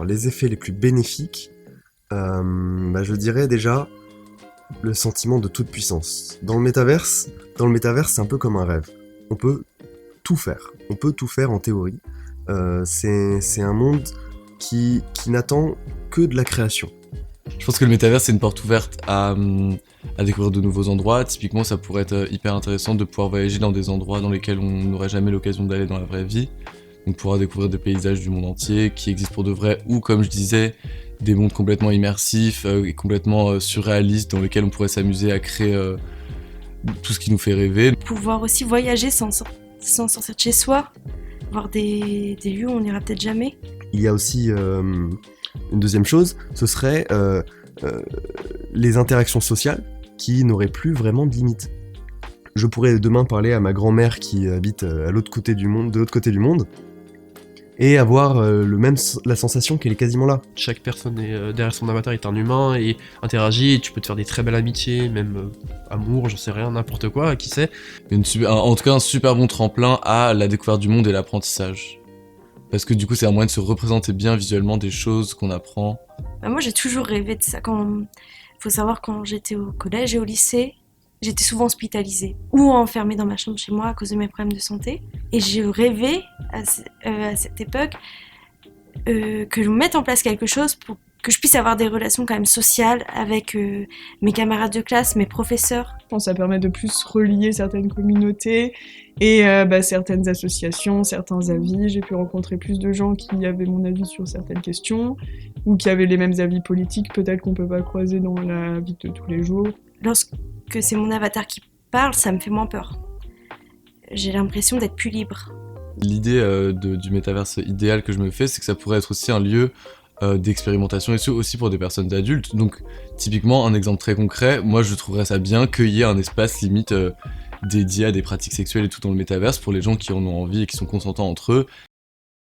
Alors, les effets les plus bénéfiques, je dirais déjà le sentiment de toute puissance. Dans le métaverse, c'est un peu comme un rêve. On peut tout faire. On peut tout faire en théorie. C'est un monde qui n'attend que de la création. Je pense que le métavers, c'est une porte ouverte à découvrir de nouveaux endroits. Typiquement, ça pourrait être hyper intéressant de pouvoir voyager dans des endroits dans lesquels on n'aurait jamais l'occasion d'aller dans la vraie vie. Donc pouvoir découvrir des paysages du monde entier qui existent pour de vrai, ou comme je disais, des mondes complètement immersifs et complètement surréalistes dans lesquels on pourrait s'amuser à créer tout ce qui nous fait rêver. Pouvoir aussi voyager sans sortir de chez soi, voir des lieux où on n'ira peut-être jamais. Il y a aussi une deuxième chose, ce serait les interactions sociales qui n'auraient plus vraiment de limites. Je pourrais demain parler à ma grand-mère qui habite de l'autre côté du monde, et avoir la sensation qu'elle est quasiment là. Chaque personne derrière son avatar est un humain et interagit, et tu peux te faire des très belles amitiés, même amour, j'en sais rien, n'importe quoi, qui sait. En tout cas, un super bon tremplin à la découverte du monde et l'apprentissage. Parce que du coup, c'est un moyen de se représenter bien visuellement des choses qu'on apprend. Moi, j'ai toujours rêvé de ça. Faut savoir, quand j'étais au collège et au lycée, j'étais souvent hospitalisée ou enfermée dans ma chambre chez moi à cause de mes problèmes de santé. Et j'ai rêvé à cette époque que je mette en place quelque chose pour que je puisse avoir des relations quand même sociales avec mes camarades de classe, mes professeurs. Je pense que ça permet de plus relier certaines communautés et certaines associations, certains avis. J'ai pu rencontrer plus de gens qui avaient mon avis sur certaines questions ou qui avaient les mêmes avis politiques, peut-être qu'on peut pas croiser dans la vie de tous les jours. Lorsque c'est mon avatar qui parle, ça me fait moins peur. J'ai l'impression d'être plus libre. L'idée du métaverse idéal que je me fais, c'est que ça pourrait être aussi un lieu d'expérimentation, et aussi pour des personnes adultes. Donc typiquement, un exemple très concret, moi je trouverais ça bien qu'il y ait un espace limite dédié à des pratiques sexuelles et tout dans le métaverse pour les gens qui en ont envie et qui sont consentants entre eux.